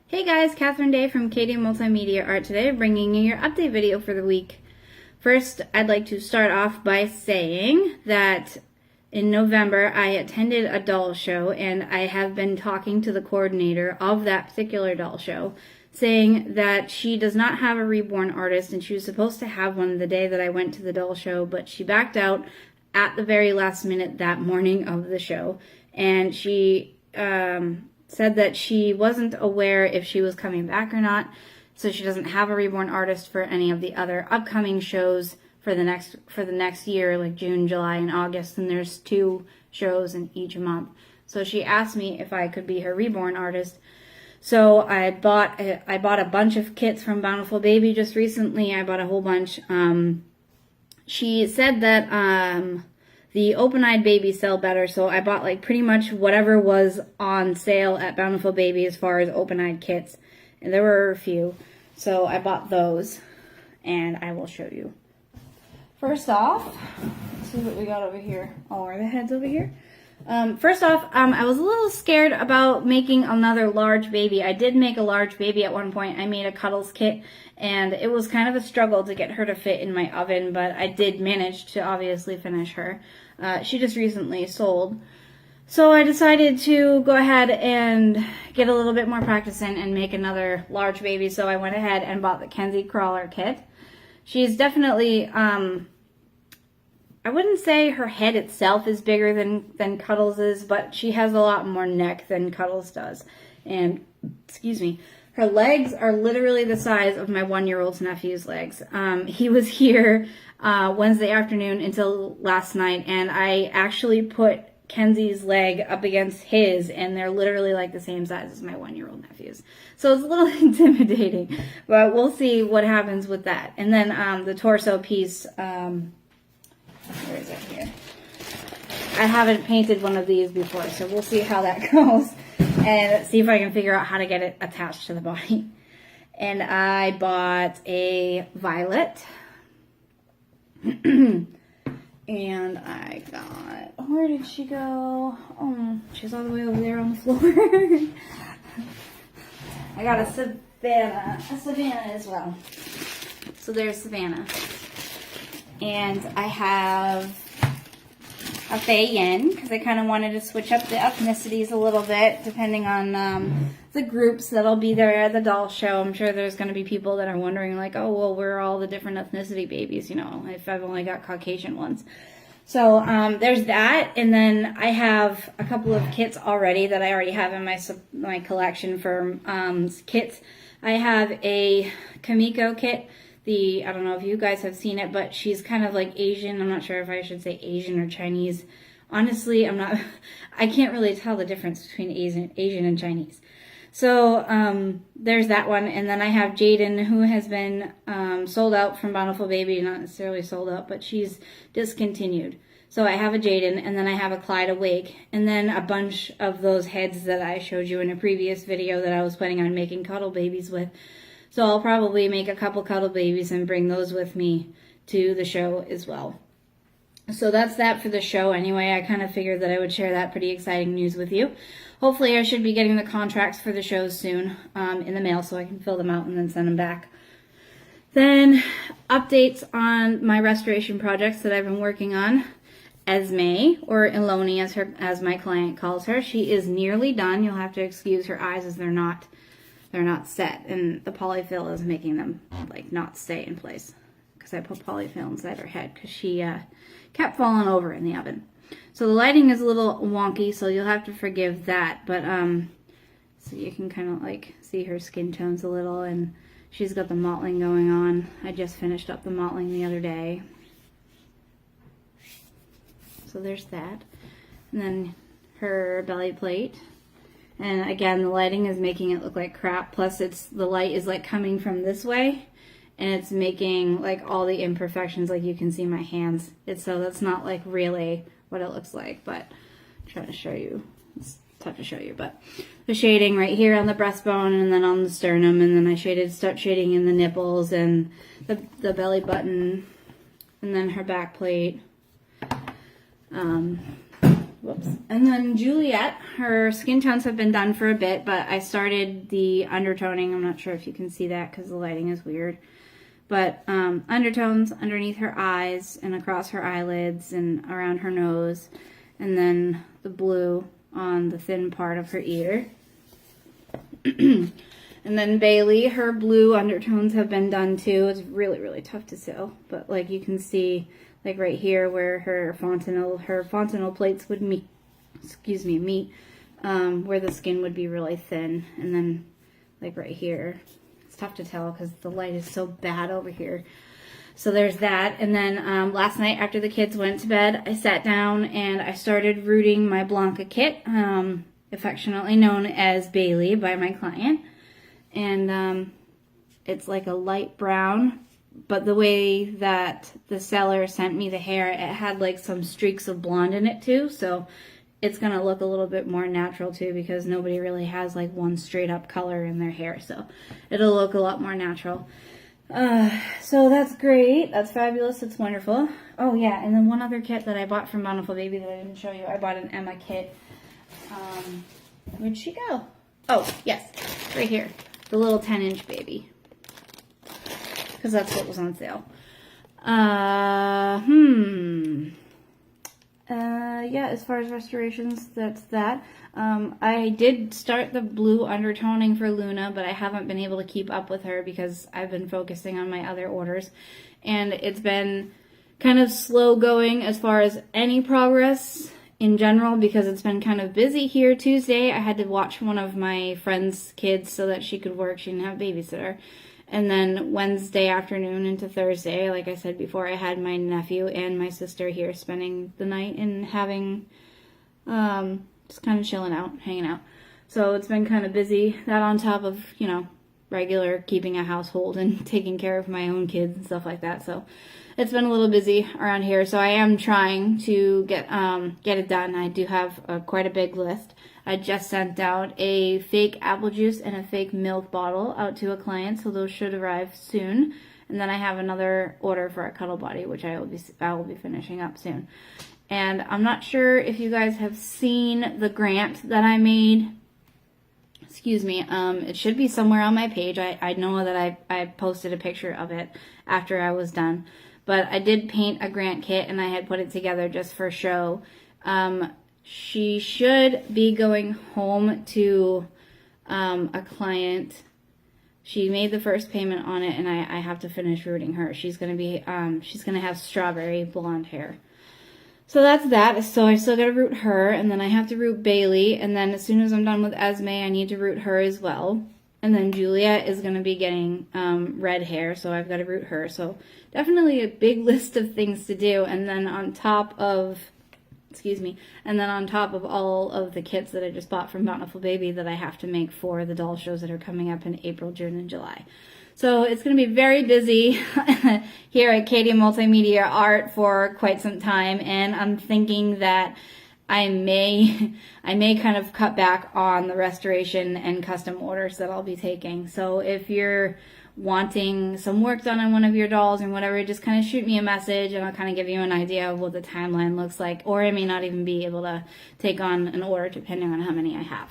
Hey guys, Catherine Day from Katie Multimedia Art today, bringing you your update video for the week. First, I'd like to start off by saying that in November I attended a doll show, and I have been talking to the coordinator of that particular doll show, saying that she does not have a reborn artist, and she was supposed to have one the day that I went to the doll show, but she backed out at the very last minute that morning of the show, and she said that she wasn't aware if she was coming back or not, so she doesn't have a reborn artist for any of the other upcoming shows for the next year, like June, July, and August, and there's 2 shows in each month. So she asked me if I could be her reborn artist. So I bought a bunch of kits from Bountiful Baby just recently. I bought a whole bunch. She said that the open-eyed babies sell better, so I bought like pretty much whatever was on sale at Bountiful Baby as far as open-eyed kits, and there were a few, so I bought those, and I will show you. First off, let's see what we got over here. Oh, are the heads over here? First off, I was a little scared about making another large baby. I did make a large baby at one point. I made a Cuddles kit, and it was kind of a struggle to get her to fit in my oven, but I did manage to obviously finish her. She just recently sold. So I decided to go ahead and get a little bit more practice in and make another large baby, so I went ahead and bought the Kenzie Crawler kit. She's definitely, I wouldn't say her head itself is bigger than Cuddles is, but she has a lot more neck than Cuddles does. And, excuse me, her legs are literally the size of my 1-year-old's nephew's legs. He was here Wednesday afternoon until last night, and I actually put Kenzie's leg up against his, and they're literally like the same size as my 1-year-old nephew's. So it's a little intimidating, but we'll see what happens with that. And then the torso piece, where is it here? I haven't painted one of these before, so we'll see how that goes and see if I can figure out how to get it attached to the body. And I bought a violet. And I got, where did she go? Oh, she's all the way over there on the floor. I got a Savannah as well. So there's Savannah. And I have a Fei Yin, because I kind of wanted to switch up the ethnicities a little bit, depending on the groups that'll be there at the doll show. I'm sure there's going to be people that are wondering, like, oh, well, where are all the different ethnicity babies, you know, if I've only got Caucasian ones. So there's that, and then I have a couple of kits already that I already have in my collection for kits. I have a Kamiko kit. I don't know if you guys have seen it, but she's kind of like Asian. I'm not sure if I should say Asian or Chinese. Honestly, I can't really tell the difference between Asian and Chinese. So there's that one. And then I have Jaden, who has been sold out from Bountiful Baby. Not necessarily sold out, but she's discontinued. So I have a Jaden, and then I have a Clyde Awake, and then a bunch of those heads that I showed you in a previous video that I was planning on making cuddle babies with. So I'll probably make a couple cuddle babies and bring those with me to the show as well. So that's that for the show anyway. I kind of figured that I would share that pretty exciting news with you. Hopefully I should be getting the contracts for the shows soon in the mail, so I can fill them out and then send them back. Then updates on my restoration projects that I've been working on. Esme, or Eloni as my client calls her, she is nearly done. You'll have to excuse her eyes as they're not set, and the polyfill is making them like not stay in place because I put polyfill inside her head because she kept falling over in the oven. So the lighting is a little wonky, so you'll have to forgive that, but so you can kind of like see her skin tones a little, and she's got the mottling going on. I just finished up the mottling the other day. So there's that. And then her belly plate. And again, the lighting is making it look like crap. Plus, the light is like coming from this way, and it's making like all the imperfections. Like you can see my hands. So that's not like really what it looks like. But I'm trying to show you. It's tough to show you, but the shading right here on the breastbone, and then on the sternum, and then I start shading in the nipples and the belly button, and then her back plate. Whoops. And then Juliet, her skin tones have been done for a bit, but I started the undertoning. I'm not sure if you can see that because the lighting is weird. But undertones underneath her eyes and across her eyelids and around her nose. And then the blue on the thin part of her ear. And then Bailey, her blue undertones have been done too. It's really, really tough to sew. But like you can see, like right here where her fontanelle plates would meet, where the skin would be really thin. And then like right here, it's tough to tell because the light is so bad over here. So there's that. And then last night after the kids went to bed, I sat down and I started rooting my Blanca kit, affectionately known as Bailey by my client. And it's like a light brown, but the way that the seller sent me the hair, it had like some streaks of blonde in it too. So it's going to look a little bit more natural too, because nobody really has like one straight up color in their hair. So it'll look a lot more natural. So that's great. That's fabulous. It's wonderful. Oh yeah. And then one other kit that I bought from Bountiful Baby that I didn't show you. I bought an Emma kit. Where'd she go? Oh, yes. Right here. The little 10-inch baby. Because that's what was on sale. Yeah, as far as restorations, that's that. I did start the blue undertoning for Luna, but I haven't been able to keep up with her because I've been focusing on my other orders. And it's been kind of slow going as far as any progress in general because it's been kind of busy here. Tuesday, I had to watch one of my friend's kids so that she could work. She didn't have a babysitter. And then Wednesday afternoon into Thursday, like I said before, I had my nephew and my sister here spending the night and having, just kind of chilling out, hanging out. So it's been kind of busy. That on top of, you know, regular keeping a household and taking care of my own kids and stuff like that. So it's been a little busy around here. So I am trying to get it done. I do have quite a big list. I just sent out a fake apple juice and a fake milk bottle out to a client, so those should arrive soon. And then I have another order for a cuddle body, which I will be finishing up soon. And I'm not sure if you guys have seen the grant that I made. Excuse me. It should be somewhere on my page. I know that I posted a picture of it after I was done. But I did paint a grant kit, and I had put it together just for show. She should be going home to a client. She made the first payment on it, and I have to finish rooting her. She's gonna have strawberry blonde hair. So that's that. So I still gotta root her, and then I have to root Bailey, and then as soon as I'm done with Esme, I need to root her as well. And then Juliet is gonna be getting red hair, so I've got to root her. So definitely a big list of things to do, and then on top of all of the kits that I just bought from Bountiful Baby that I have to make for the doll shows that are coming up in April, June, and July. So it's going to be very busy here at Katie Multimedia Art for quite some time, and I'm thinking that I may kind of cut back on the restoration and custom orders that I'll be taking. So if you're wanting some work done on one of your dolls and whatever, just kind of shoot me a message and I'll kind of give you an idea of what the timeline looks like, or I may not even be able to take on an order depending on how many I have.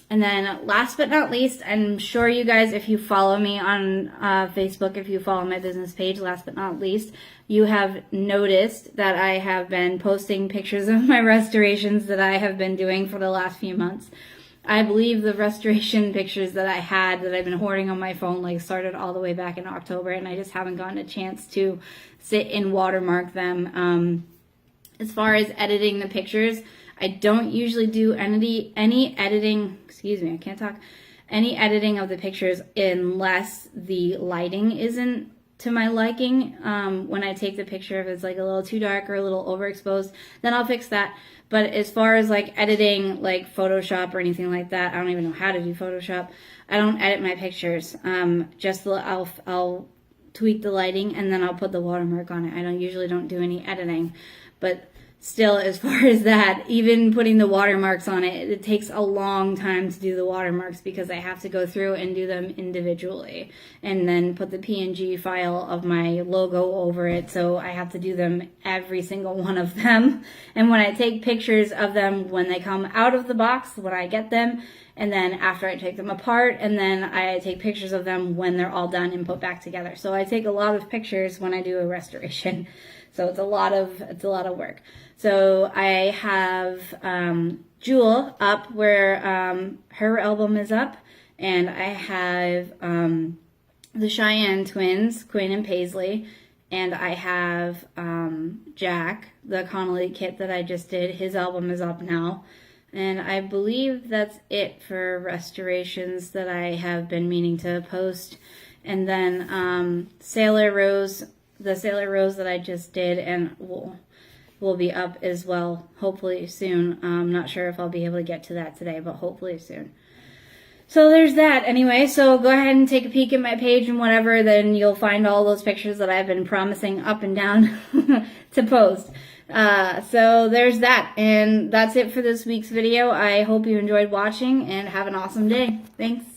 And then last but not least, I'm sure you guys, if you follow me on Facebook, if you follow my business page, last but not least, you have noticed that I have been posting pictures of my restorations that I have been doing for the last few months. I believe the restoration pictures that I had that I've been hoarding on my phone like started all the way back in October, and I just haven't gotten a chance to sit and watermark them. As far as editing the pictures, I don't usually do any editing, any editing of the pictures unless the lighting isn't to my liking. When I take the picture, if it's like a little too dark or a little overexposed, then I'll fix that. But as far as like editing like Photoshop or anything like that, I don't even know how to do Photoshop. I don't edit my pictures. I'll tweak the lighting and then I'll put the watermark on it. I usually don't do any editing. But still, as far as that, even putting the watermarks on it, it takes a long time to do the watermarks because I have to go through and do them individually and then put the PNG file of my logo over it. So I have to do them, every single one of them. And when I take pictures of them when they come out of the box, when I get them, and then after I take them apart, and then I take pictures of them when they're all done and put back together. So I take a lot of pictures when I do a restoration. So it's a lot of work. So I have Jewel up where her album is up, and I have the Cheyenne twins, Quinn and Paisley, and I have Jack, the Connolly kit that I just did. His album is up now. And I believe that's it for restorations that I have been meaning to post. And then Sailor Rose, the Sailor Rose that I just did, and will be up as well, hopefully soon. I'm not sure if I'll be able to get to that today, but hopefully soon. So there's that. Anyway, so go ahead and take a peek at my page and whatever, then you'll find all those pictures that I've been promising up and down to post. So there's that, and that's it for this week's video. I hope you enjoyed watching, and have an awesome day. Thanks.